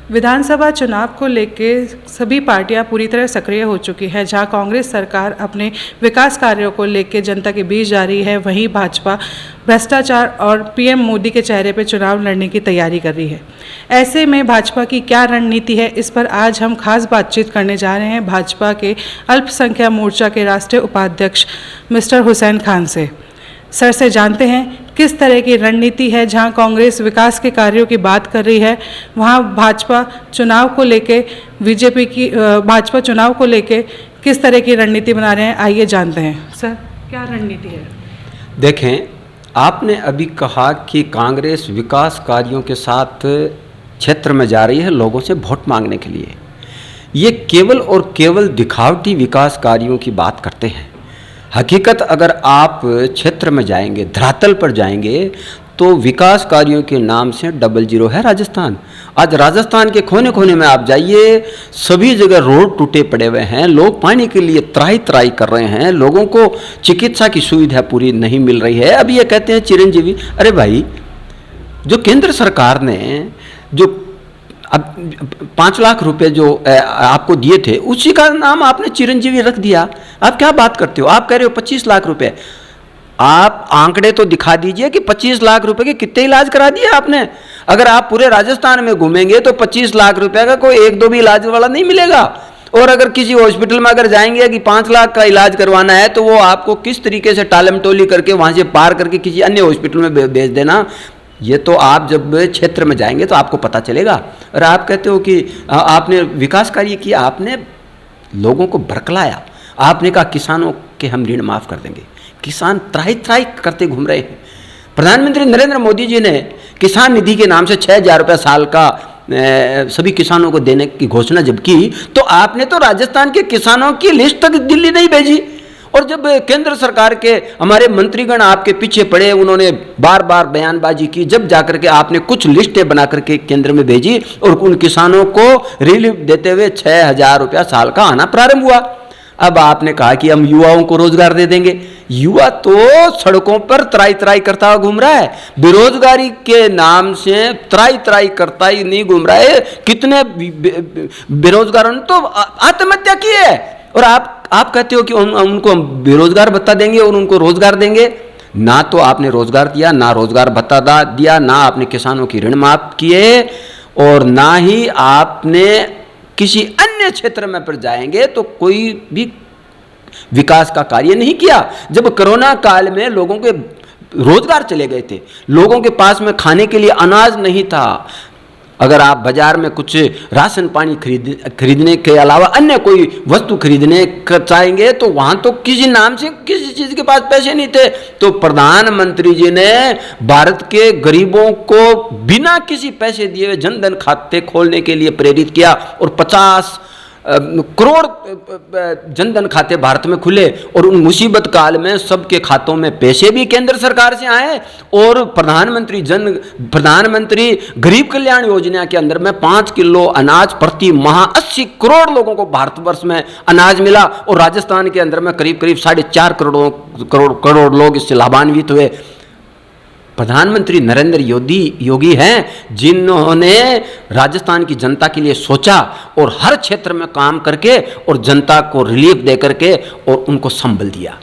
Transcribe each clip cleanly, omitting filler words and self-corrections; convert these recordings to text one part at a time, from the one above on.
विधानसभा चुनाव को लेकर सभी पार्टियां पूरी तरह सक्रिय हो चुकी है। जहां कांग्रेस सरकार अपने विकास कार्यों को लेकर जनता के बीच जा रही है, वहीं भाजपा भ्रष्टाचार और पीएम मोदी के चेहरे पर चुनाव लड़ने की तैयारी कर रही है। ऐसे में भाजपा की क्या रणनीति है, इस पर आज हम खास बातचीत करने जा रहे हैं भाजपा के अल्पसंख्यक मोर्चा के राष्ट्रीय उपाध्यक्ष मिस्टर हुसैन खान से। सर से जानते हैं किस तरह की रणनीति है। जहां कांग्रेस विकास के कार्यों की बात कर रही है, वहां भाजपा चुनाव को लेके भाजपा चुनाव को लेके किस तरह की रणनीति बना रहे हैं, आइए जानते हैं। सर, क्या रणनीति है? देखें, आपने अभी कहा कि कांग्रेस विकास कार्यों के साथ क्षेत्र में जा रही है लोगों से वोट मांगने के लिए। ये केवल और केवल दिखावटी विकास कार्यों की बात करते हैं। हकीकत अगर आप क्षेत्र में जाएंगे, धरातल पर जाएंगे, तो विकास कार्यों के नाम से 00 है राजस्थान। आज राजस्थान के कोने कोने में आप जाइए, सभी जगह रोड टूटे पड़े हुए हैं, लोग पानी के लिए त्राही त्राही कर रहे हैं, लोगों को चिकित्सा की सुविधा पूरी नहीं मिल रही है। अब ये कहते हैं चिरंजीवी। अरे भाई, जो केंद्र सरकार ने जो अब 5 लाख रुपए जो आपको दिए थे, उसी का नाम आपने चिरंजीवी रख दिया। आप क्या बात करते हो? आप कह रहे हो 25 लाख रुपए। आप आंकड़े तो दिखा दीजिए कि 25 लाख रुपए के कितने इलाज करा दिए आपने। अगर आप पूरे राजस्थान में घूमेंगे तो 25 लाख रुपए का कोई 1-2 भी इलाज वाला नहीं मिलेगा। और अगर किसी हॉस्पिटल में अगर जाएंगे कि 5 लाख का इलाज करवाना है, तो वो आपको किस तरीके से टालम टोली करके वहां से पार करके किसी अन्य हॉस्पिटल में भेज देना। ये तो आप जब क्षेत्र में जाएंगे तो आपको पता चलेगा। और आप कहते हो कि आपने विकास कार्य किया, आपने लोगों को भड़कलाया। आपने कहा किसानों के हम ऋण माफ़ कर देंगे। किसान त्राही त्राही करते घूम रहे हैं। प्रधानमंत्री नरेंद्र मोदी जी ने किसान निधि के नाम से 6,000 रुपये साल का सभी किसानों को देने की घोषणा जब की, तो आपने तो राजस्थान के किसानों की लिस्ट तक दिल्ली नहीं भेजी। और जब केंद्र सरकार के हमारे मंत्रीगण आपके पीछे पड़े, उन्होंने बार बार बयानबाजी की, जब जाकर के आपने कुछ लिस्टें बना करके केंद्र में भेजी और उन किसानों को रिलीफ देते हुए 6,000 रुपया साल का आना प्रारंभ हुआ। अब आपने कहा कि हम युवाओं को रोजगार दे देंगे। युवा तो सड़कों पर त्राई त्राई करता हुआ घूम रहा है। बेरोजगारी के नाम से त्राई त्राई करता ही नहीं घूम रहा है। कितने बेरोजगारों ने तो आत्महत्या की है। और आप कहते हो कि उनको हम बेरोजगार भत्ता देंगे और उनको रोजगार देंगे। ना तो आपने रोजगार दिया, ना रोजगार भत्ता दिया, ना आपने किसानों की ऋण माफ किए, और ना ही आपने किसी अन्य क्षेत्र में पर जाएंगे तो कोई भी विकास का कार्य नहीं किया। जब कोरोना काल में लोगों के रोजगार चले गए थे, लोगों के पास में खाने के लिए अनाज नहीं था। अगर आप बाजार में कुछ राशन पानी खरीदने के अलावा अन्य कोई वस्तु खरीदने चाहेंगे तो वहां तो किसी नाम से किसी चीज के पास पैसे नहीं थे। तो प्रधानमंत्री जी ने भारत के गरीबों को बिना किसी पैसे दिए हुए जनधन खाते खोलने के लिए प्रेरित किया और 50 करोड़ जनधन खाते भारत में खुले। और उन मुसीबत काल में सबके खातों में पैसे भी केंद्र सरकार से आए। और प्रधानमंत्री गरीब कल्याण योजना के अंदर में 5 किलो अनाज प्रति माह 80 करोड़ लोगों को भारतवर्ष में अनाज मिला। और राजस्थान के अंदर में करीब 4.5 करोड़ लोग इससे लाभान्वित हुए। प्रधानमंत्री नरेंद्र योगी हैं जिन्होंने राजस्थान की जनता के लिए सोचा और हर क्षेत्र में काम करके और जनता को रिलीफ दे करके और उनको संबल दिया।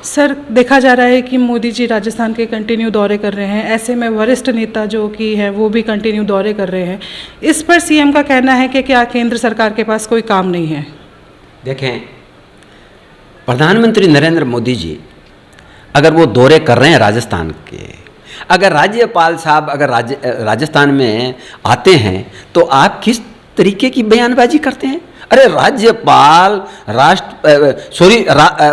सर, देखा जा रहा है कि मोदी जी राजस्थान के कंटिन्यू दौरे कर रहे हैं। ऐसे में वरिष्ठ नेता जो कि है वो भी कंटिन्यू दौरे कर रहे हैं। इस पर सीएम का कहना है कि क्या केंद्र सरकार के पास कोई काम नहीं है? देखें, प्रधानमंत्री नरेंद्र मोदी जी अगर वो दौरे कर रहे हैं राजस्थान के, अगर राज्यपाल साहब अगर राजस्थान में आते हैं तो आप किस तरीके की बयानबाजी करते हैं? अरे राज्यपाल,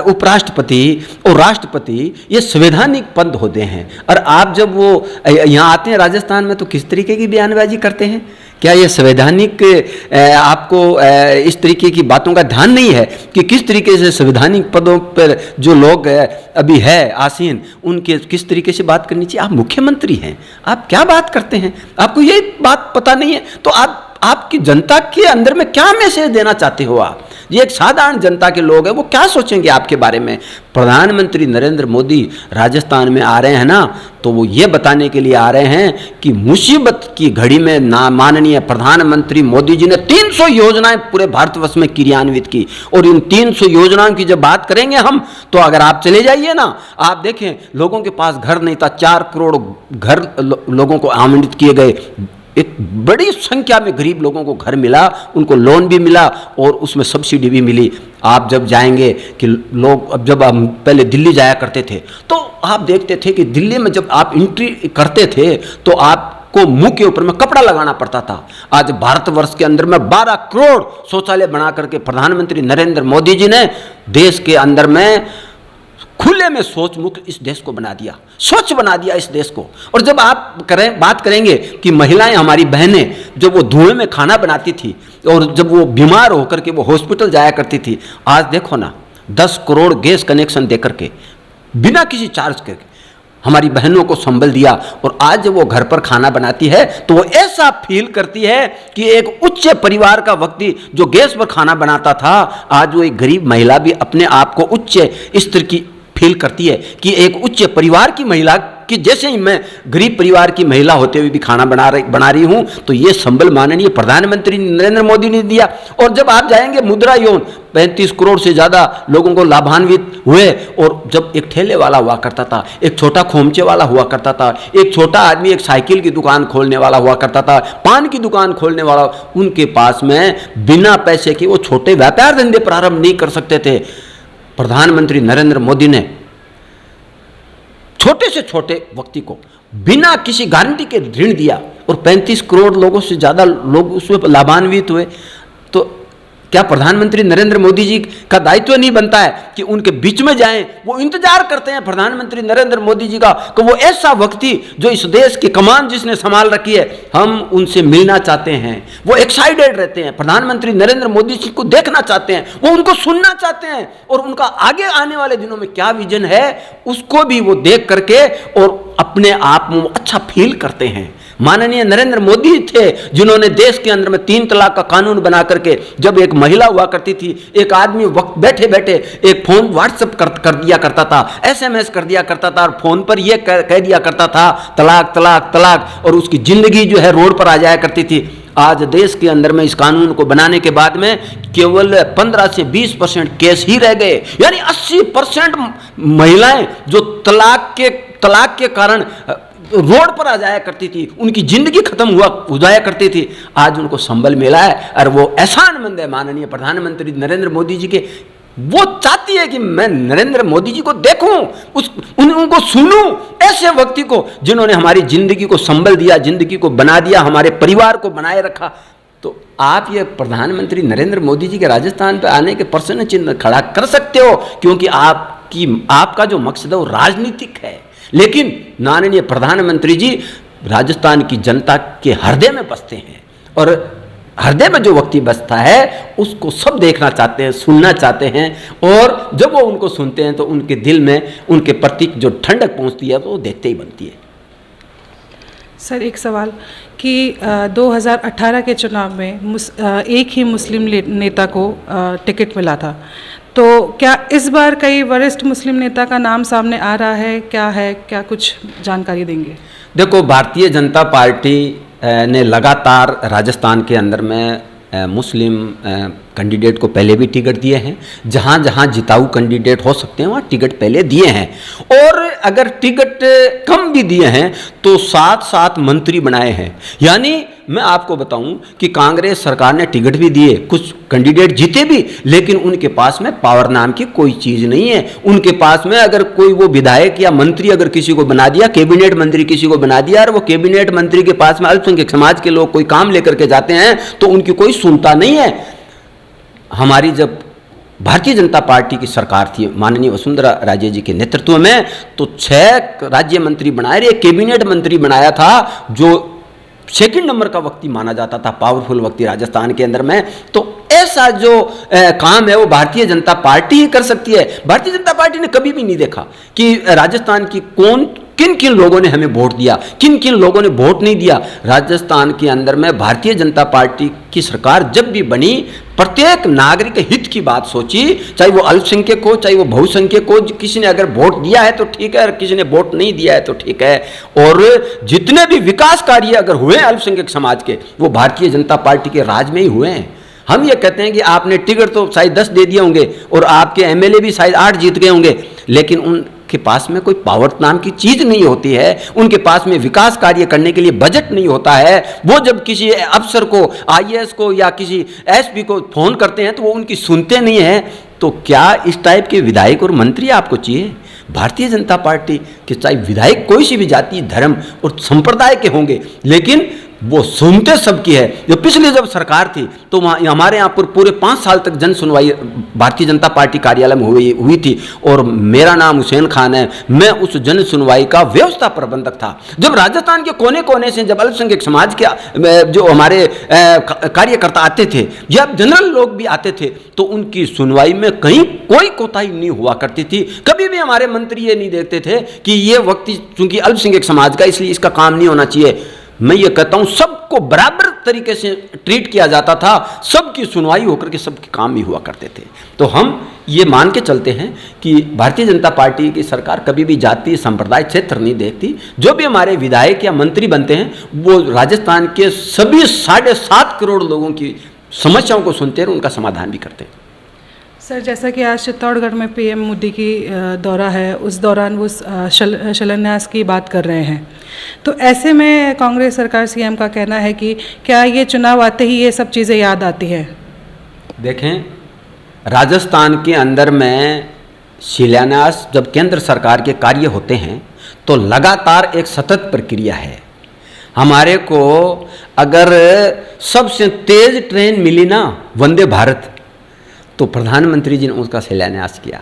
उपराष्ट्रपति और राष्ट्रपति ये संवैधानिक पद होते हैं। और आप जब वो यहाँ आते हैं राजस्थान में तो किस तरीके की बयानबाजी करते हैं? क्या ये संवैधानिक आपको इस तरीके की बातों का ध्यान नहीं है कि किस तरीके से संवैधानिक पदों पर जो लोग अभी है आसीन, उनके किस तरीके से बात करनी चाहिए? आप मुख्यमंत्री हैं, आप क्या बात करते हैं? आपको ये बात पता नहीं है तो आपकी जनता के अंदर में क्या मैसेज देना चाहते हो आप? ये एक साधारण जनता के लोग हैं, वो क्या सोचेंगे आपके बारे में। प्रधानमंत्री नरेंद्र मोदी राजस्थान में आ रहे हैं ना, तो वो ये बताने के लिए आ रहे हैं कि मुसीबत की घड़ी में ना माननीय प्रधानमंत्री मोदी जी ने 300 योजनाएं पूरे भारतवर्ष में क्रियान्वित की। और इन 300 योजनाओं की जब बात करेंगे हम, तो अगर आप चले जाइए ना, आप देखें लोगों के पास घर नहीं था, 4 करोड़ घर लोगों को आवंटित किए गए, एक बड़ी संख्या में गरीब लोगों को घर मिला, उनको लोन भी मिला और उसमें सब्सिडी भी मिली। आप जब जाएंगे कि लोग, अब जब हम पहले दिल्ली जाया करते थे तो आप देखते थे कि दिल्ली में जब आप एंट्री करते थे तो आपको मुंह के ऊपर में कपड़ा लगाना पड़ता था। आज भारतवर्ष के अंदर में 12 करोड़ शौचालय बना करके प्रधानमंत्री नरेंद्र मोदी जी ने देश के अंदर में खुले में शौच मुक्त इस देश को बना दिया, स्वच्छ बना दिया इस देश को। और जब आप बात करेंगे कि महिलाएं, हमारी बहनें, जब वो धुएं में खाना बनाती थी और जब वो बीमार होकर के वो हॉस्पिटल जाया करती थी, आज देखो ना 10 करोड़ गैस कनेक्शन दे करके बिना किसी चार्ज के हमारी बहनों को संबल दिया। और आज जब वो घर पर खाना बनाती है तो वो ऐसा फील करती है कि एक उच्च परिवार का व्यक्ति जो गैस पर खाना बनाता था, आज वो एक गरीब महिला भी अपने आप को उच्च स्तर की फील करती है कि एक उच्च परिवार की महिला कि जैसे ही मैं गरीब परिवार की महिला होते हुए भी खाना बना रही हूं। तो ये संबल माननीय प्रधानमंत्री नरेंद्र मोदी ने दिया। और जब आप जाएंगे मुद्रा योन, 35 करोड़ से ज़्यादा लोगों को लाभान्वित हुए। और जब एक ठेले वाला हुआ करता था, एक छोटा खोमचे वाला हुआ करता था, एक छोटा आदमी एक साइकिल की दुकान खोलने वाला हुआ करता था, पान की दुकान खोलने वाला, उनके पास में बिना पैसे के वो छोटे व्यापार धंधे प्रारंभ नहीं कर सकते थे। प्रधानमंत्री नरेंद्र मोदी ने छोटे से छोटे व्यक्ति को बिना किसी गारंटी के ऋण दिया और 35 करोड़ लोगों से ज़्यादा लोग उसमें लाभान्वित हुए। तो क्या प्रधानमंत्री नरेंद्र मोदी जी का दायित्व नहीं बनता है कि उनके बीच में जाएं? वो इंतजार करते हैं प्रधानमंत्री नरेंद्र मोदी जी का कि वो ऐसा व्यक्ति जो इस देश की कमान जिसने संभाल रखी है, हम उनसे मिलना चाहते हैं। वो एक्साइटेड रहते हैं, प्रधानमंत्री नरेंद्र मोदी जी को देखना चाहते हैं, वो उनको सुनना चाहते हैं और उनका आगे आने वाले दिनों में क्या विजन है उसको भी वो देख करके और अपने आप में अच्छा फील करते हैं। माननीय नरेंद्र मोदी थे जिन्होंने देश के अंदर में 3 तलाक का कानून बना करके, जब एक महिला हुआ करती थी, एक आदमी वक्त बैठे बैठे एक फोन व्हाट्सएप कर दिया करता था, SMS कर दिया करता था और फोन पर यह कह दिया करता था तलाक तलाक तलाक, और उसकी जिंदगी जो है रोड पर आ जाया करती थी। आज देश के अंदर में इस कानून को बनाने के बाद में केवल 15 से 20% केस ही रह गए, यानी 80% महिलाएं जो तलाक के कारण रोड पर आ जाया करती थी, उनकी जिंदगी खत्म हो जाया करती थी, आज उनको संबल मिला है। और वो एहसानमंद है माननीय प्रधानमंत्री नरेंद्र मोदी जी के। वो चाहती है कि मैं नरेंद्र मोदी जी को देखूं, उनको सुनूं, ऐसे व्यक्ति को जिन्होंने हमारी जिंदगी को संबल दिया, जिंदगी को बना दिया, हमारे परिवार को बनाए रखा। तो आप ये प्रधानमंत्री नरेंद्र मोदी जी के राजस्थान पर आने के प्रश्न चिन्ह खड़ा कर सकते हो, क्योंकि आपका जो मकसद है वो राजनीतिक है। लेकिन माननीय प्रधानमंत्री जी राजस्थान की जनता के हृदय में बसते हैं और हृदय में जो व्यक्ति बसता है उसको सब देखना चाहते हैं, सुनना चाहते हैं। और जब वो उनको सुनते हैं तो उनके दिल में उनके प्रति जो ठंडक पहुंचती है वो देखते ही बनती है। सर, एक सवाल कि 2018 के चुनाव में एक ही मुस्लिम नेता को टिकट मिला था, तो क्या इस बार कई वरिष्ठ मुस्लिम नेता का नाम सामने आ रहा है? क्या कुछ जानकारी देंगे? देखो, भारतीय जनता पार्टी ने लगातार राजस्थान के अंदर में मुस्लिम कैंडिडेट को पहले भी टिकट दिए हैं। जहाँ जहाँ जिताऊ कैंडिडेट हो सकते हैं वहाँ टिकट पहले दिए हैं, और अगर टिकट कम भी दिए हैं तो साथ साथ मंत्री बनाए हैं। यानी मैं आपको बताऊं कि कांग्रेस सरकार ने टिकट भी दिए, कुछ कैंडिडेट जीते भी, लेकिन उनके पास में पावर नाम की कोई चीज़ नहीं है। उनके पास में अगर कोई वो विधायक या मंत्री अगर किसी को बना दिया, कैबिनेट मंत्री किसी को बना दिया, और वो कैबिनेट मंत्री के पास में अल्पसंख्यक समाज के लोग कोई काम लेकर के जाते हैं तो उनकी कोई सुनता नहीं है। हमारी जब भारतीय जनता पार्टी की सरकार थी माननीय वसुंधरा राजे जी के नेतृत्व में, तो 6 राज्य मंत्री बनाए, एक कैबिनेट मंत्री बनाया था जो सेकंड नंबर का व्यक्ति माना जाता था, पावरफुल व्यक्ति राजस्थान के अंदर में। तो ऐसा जो काम है वो भारतीय जनता पार्टी ही कर सकती है। भारतीय जनता पार्टी ने कभी भी नहीं देखा कि राजस्थान की कौन किन किन लोगों ने हमें वोट दिया, किन किन लोगों ने वोट नहीं दिया। राजस्थान के अंदर में भारतीय जनता पार्टी की सरकार जब भी बनी, प्रत्येक नागरिक हित की बात सोची, चाहे वो अल्पसंख्यक हो, चाहे वो बहुसंख्यक हो। किसी ने अगर वोट दिया है तो ठीक है, और किसी ने वोट नहीं दिया है तो ठीक है। और जितने भी विकास कार्य अगर हुए अल्पसंख्यक समाज के, वो भारतीय जनता पार्टी के राज में ही हुए हैं। हम ये कहते हैं कि आपने टिकट तो शायद 10 दे दिए होंगे और आपके एमएलए भी शायद 8 जीत गए होंगे, लेकिन उनके पास में कोई पावर नाम की चीज नहीं होती है। उनके पास में विकास कार्य करने के लिए बजट नहीं होता है। वो जब किसी अफसर को, आईएएस को या किसी एसपी को फोन करते हैं तो वो उनकी सुनते नहीं है। तो क्या इस टाइप के विधायक और मंत्री आपको चाहिए? भारतीय जनता पार्टी के चाहे विधायक कोई सी भी जाति, धर्म और संप्रदाय के होंगे, लेकिन वो सुनते सबकी है। जो पिछली जब सरकार थी तो हमारे यहाँ पर पूरे 5 साल तक जन सुनवाई भारतीय जनता पार्टी कार्यालय में हुई थी, और मेरा नाम हुसैन खान है। मैं उस जन सुनवाई का व्यवस्था प्रबंधक था। जब राजस्थान के कोने कोने से जब अल्पसंख्यक समाज के जो हमारे कार्यकर्ता आते थे, जब जनरल लोग भी आते थे, तो उनकी सुनवाई में कहीं कोई कोताही नहीं हुआ करती थी। कभी भी हमारे मंत्री ये नहीं देखते थे कि ये व्यक्ति चूंकि अल्पसंख्यक समाज का, इसलिए इसका काम नहीं होना चाहिए। मैं ये कहता हूं सबको बराबर तरीके से ट्रीट किया जाता था, सबकी सुनवाई होकर के सबके काम भी हुआ करते थे। तो हम ये मान के चलते हैं कि भारतीय जनता पार्टी की सरकार कभी भी जाति, संप्रदाय, क्षेत्र नहीं देखती। जो भी हमारे विधायक या मंत्री बनते हैं वो राजस्थान के सभी 7.5 करोड़ लोगों की समस्याओं को सुनते हैं और उनका समाधान भी करते हैं। सर, जैसा कि आज चित्तौड़गढ़ में पीएम मोदी की दौरा है, उस दौरान वो शिलान्यास की बात कर रहे हैं, तो ऐसे में कांग्रेस सरकार, सीएम का कहना है कि क्या ये चुनाव आते ही ये सब चीज़ें याद आती हैं? देखें, राजस्थान के अंदर में शिलान्यास जब केंद्र सरकार के कार्य होते हैं तो लगातार एक सतत प्रक्रिया है। हमारे को अगर सबसे तेज ट्रेन मिली ना, वंदे भारत, तो प्रधानमंत्री जी ने उसका शिलान्यास किया।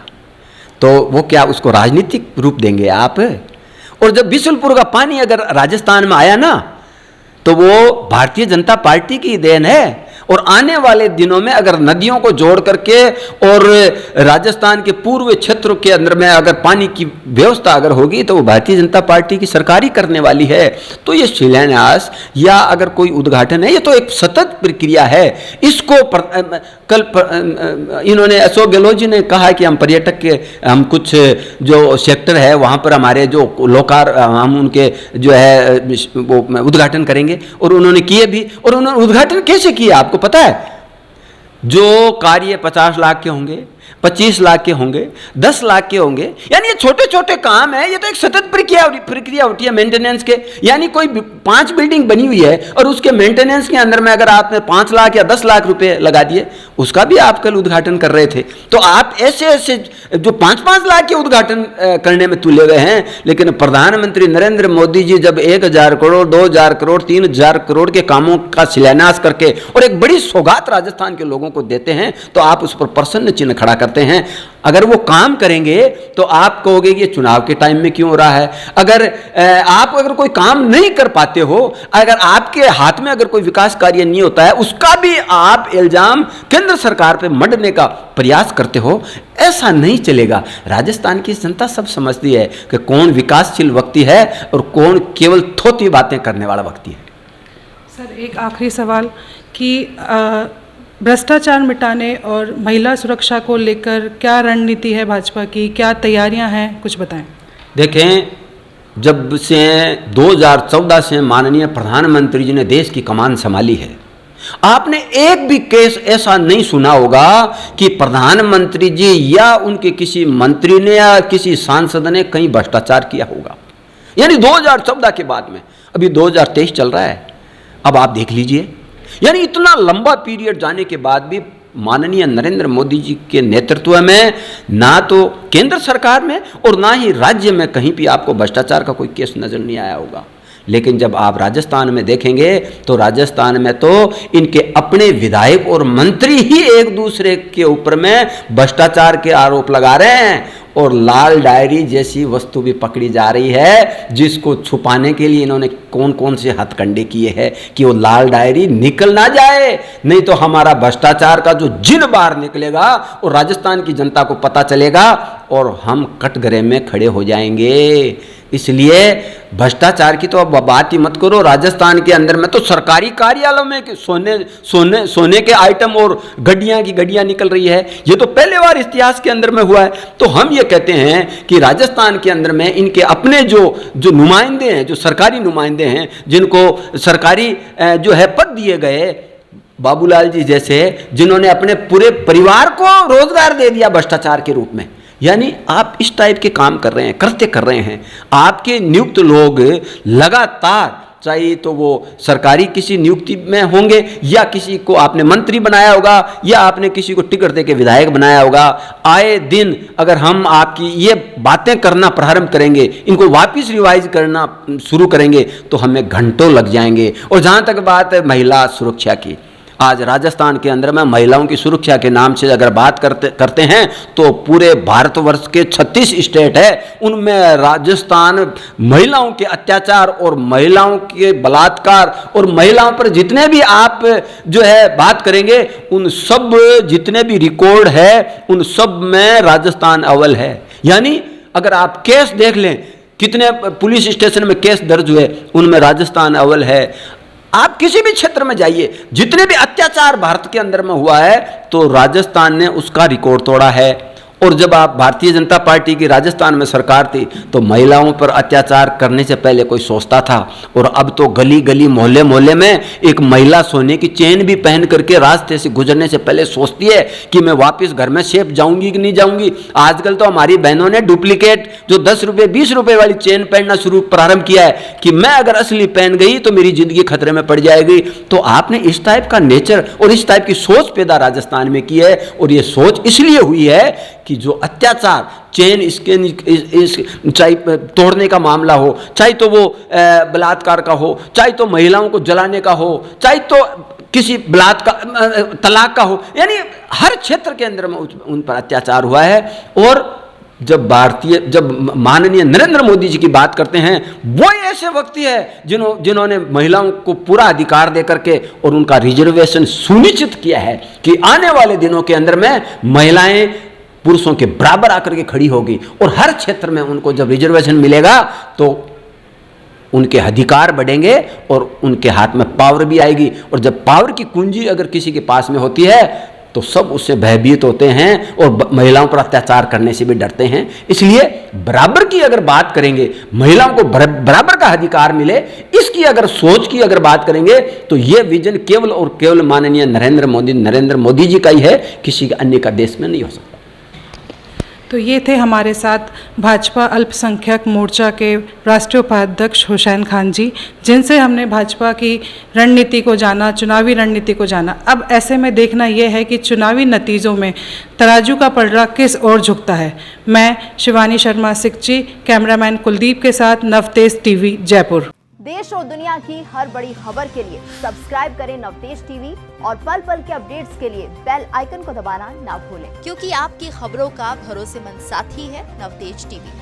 तो वो क्या उसको राजनीतिक रूप देंगे आप? और जब बिशुलपुर का पानी अगर राजस्थान में आया ना, तो वो भारतीय जनता पार्टी की देन है। और आने वाले दिनों में अगर नदियों को जोड़ करके और राजस्थान के पूर्व क्षेत्रों के अंदर में अगर पानी की व्यवस्था अगर होगी तो वो भारतीय जनता पार्टी की सरकार ही करने वाली है। तो ये शिलान्यास या अगर कोई उद्घाटन है, ये तो एक सतत प्रक्रिया है। इसको कल इन्होंने, अशोक गहलोत जी ने कहा कि हम पर्यटक के हम कुछ जो सेक्टर है वहाँ पर हमारे जो हम उनके जो है वो उद्घाटन करेंगे, और उन्होंने किए भी। और उन्होंने उद्घाटन कैसे किया आपको पता है? जो कार्य 50 लाख के होंगे, 25 लाख के होंगे, 10 लाख के होंगे, यानी ये छोटे छोटे काम है। ये तो एक सतत प्रक्रिया होती है मेंटेनेंस के। यानी कोई 5 बिल्डिंग बनी हुई है और उसके मेंटेनेंस के अंदर में अगर आपने 5 लाख या 10 लाख रुपए लगा दिए, उसका भी आप कल उद्घाटन कर रहे थे। तो आप ऐसे ऐसे जो 5-5 लाख के उद्घाटन करने में तुले हुए हैं, लेकिन प्रधानमंत्री नरेंद्र मोदी जी जब 1000 करोड़, 2000 करोड़, 3000 करोड़ के कामों का शिलान्यास करके और एक बड़ी सौगात राजस्थान के लोगों को देते हैं, तो आप उस पर प्रसन्न चिन्ह खड़ा करते हैं। अगर वो काम करेंगे तो आप कहोगे कि ये चुनाव के टाइम में क्यों हो रहा है। अगर आप अगर कोई काम नहीं कर पाते हो, अगर आपके हाथ में अगर कोई विकास कार्य नहीं होता है, उसका भी आप इल्जाम केंद्र सरकार पे मढ़ने का प्रयास करते हो, ऐसा नहीं चलेगा। राजस्थान की जनता सब समझती है कि कौन विकासशील व्यक्ति है और कौन केवल थोती बातें करने वाला व्यक्ति है। सर, एक आखिरी सवाल कि भ्रष्टाचार मिटाने और महिला सुरक्षा को लेकर क्या रणनीति है भाजपा की, क्या तैयारियां हैं, कुछ बताएं। देखें, जब से 2014 से माननीय प्रधानमंत्री जी ने देश की कमान संभाली है, आपने एक भी केस ऐसा नहीं सुना होगा कि प्रधानमंत्री जी या उनके किसी मंत्री ने या किसी सांसद ने कहीं भ्रष्टाचार किया होगा। यानी 2014 के बाद में अभी 2023 चल रहा है, अब आप देख लीजिए। यानी इतना लंबा पीरियड जाने के बाद भी माननीय नरेंद्र मोदी जी के नेतृत्व में ना तो केंद्र सरकार में और ना ही राज्य में कहीं भी आपको भ्रष्टाचार का कोई केस नजर नहीं आया होगा। लेकिन जब आप राजस्थान में देखेंगे तो राजस्थान में तो इनके अपने विधायक और मंत्री ही एक दूसरे के ऊपर में भ्रष्टाचार के आरोप लगा रहे हैं, और लाल डायरी जैसी वस्तु भी पकड़ी जा रही है, जिसको छुपाने के लिए इन्होंने कौन कौन से हथकंडे किए हैं कि वो लाल डायरी निकल ना जाए। नहीं तो हमारा भ्रष्टाचार का जो जिन बाहर निकलेगा और राजस्थान की जनता को पता चलेगा और हम कटघरे में खड़े हो जाएंगे इसलिए भ्रष्टाचार की तो अब बात ही मत करो। राजस्थान के अंदर में तो सरकारी कार्यालयों में सोने के आइटम और गड्डियां की गड्डियां निकल रही है। ये तो पहले बार इतिहास के अंदर में हुआ है। तो हम ये कहते हैं कि राजस्थान के अंदर में इनके अपने जो नुमाइंदे हैं, जो सरकारी नुमाइंदे हैं, जिनको सरकारी जो है पद दिए गए, बाबूलाल जी जैसे, जिन्होंने अपने पूरे परिवार को रोजगार दे दिया भ्रष्टाचार के रूप में, यानी आप इस टाइप के काम कर रहे हैं, कृत्य कर रहे हैं। आपके नियुक्त लोग लगातार, चाहे तो वो सरकारी किसी नियुक्ति में होंगे या किसी को आपने मंत्री बनाया होगा या आपने किसी को टिकट दे के विधायक बनाया होगा, आए दिन अगर हम आपकी ये बातें करना प्रारंभ करेंगे, इनको वापस रिवाइज करना शुरू करेंगे तो हमें घंटों लग जाएंगे। और जहाँ तक बात है महिला सुरक्षा की, आज राजस्थान के अंदर में महिलाओं की सुरक्षा के नाम से अगर बात करते हैं तो पूरे भारतवर्ष के 36 स्टेट है, उनमें राजस्थान महिलाओं के अत्याचार और महिलाओं के बलात्कार और महिलाओं पर जितने भी आप जो है बात करेंगे, उन सब जितने भी रिकॉर्ड है उन सब में राजस्थान अव्वल है। यानी अगर आप केस देख लें, कितने पुलिस स्टेशन में केस दर्ज हुए, उनमें राजस्थान अव्वल है। आप किसी भी क्षेत्र में जाइए, जितने भी अत्याचार भारत के अंदर में हुआ है तो राजस्थान ने उसका रिकॉर्ड तोड़ा है। और जब आप भारतीय जनता पार्टी की राजस्थान में सरकार थी तो महिलाओं पर अत्याचार करने से पहले कोई सोचता था, और अब तो गली गली मोहल्ले मोहल्ले में एक महिला सोने की चेन भी पहन करके रास्ते से गुजरने से पहले सोचती है कि मैं वापस घर में सेफ जाऊंगी कि नहीं जाऊंगी। आजकल तो हमारी बहनों ने डुप्लीकेट जो 10 रुपये 20 रुपये वाली चेन पहनना प्रारंभ किया है कि मैं अगर असली पहन गई तो मेरी जिंदगी खतरे में पड़ जाएगी। तो आपने इस टाइप का नेचर और इस टाइप की सोच पैदा राजस्थान में की है, और ये सोच इसलिए हुई है कि जो अत्याचार चेन इसके चाहे तोड़ने का मामला हो, चाहे तो वो बलात्कार का हो, चाहे तो महिलाओं को जलाने का हो, चाहे तो किसी बलात्कार तलाक का हो, यानी हर क्षेत्र के अंदर में उन पर अत्याचार हुआ है। और जब माननीय नरेंद्र मोदी जी की बात करते हैं, वो ऐसे व्यक्ति है जिन्होंने महिलाओं को पूरा अधिकार दे करके और उनका रिजर्वेशन सुनिश्चित किया है कि आने वाले दिनों के अंदर में महिलाएं पुरुषों के बराबर आकर के खड़ी होगी, और हर क्षेत्र में उनको जब रिजर्वेशन मिलेगा तो उनके अधिकार बढ़ेंगे और उनके हाथ में पावर भी आएगी। और जब पावर की कुंजी अगर किसी के पास में होती है तो सब उससे भयभीत होते हैं और महिलाओं पर अत्याचार करने से भी डरते हैं। इसलिए बराबर की अगर बात करेंगे, महिलाओं को बराबर का अधिकार मिले, इसकी अगर सोच की अगर बात करेंगे तो यह विजन केवल और केवल माननीय नरेंद्र मोदी जी का ही है, किसी अन्य का देश में नहीं हो सकता। तो ये थे हमारे साथ भाजपा अल्पसंख्यक मोर्चा के राष्ट्रीय उपाध्यक्ष हुसैन खान जी, जिनसे हमने भाजपा की रणनीति को जाना, चुनावी रणनीति को जाना। अब ऐसे में देखना यह है कि चुनावी नतीजों में तराजू का पलड़ा किस ओर झुकता है। मैं शिवानी शर्मा सिकची, कैमरामैन कुलदीप के साथ नवतेज टीवी जयपुर। देश और दुनिया की हर बड़ी खबर के लिए सब्सक्राइब करें नवतेज टीवी और पल पल के अपडेट्स के लिए बेल आइकन को दबाना ना भूलें, क्योंकि आपकी खबरों का भरोसेमंद साथी है नवतेज टीवी।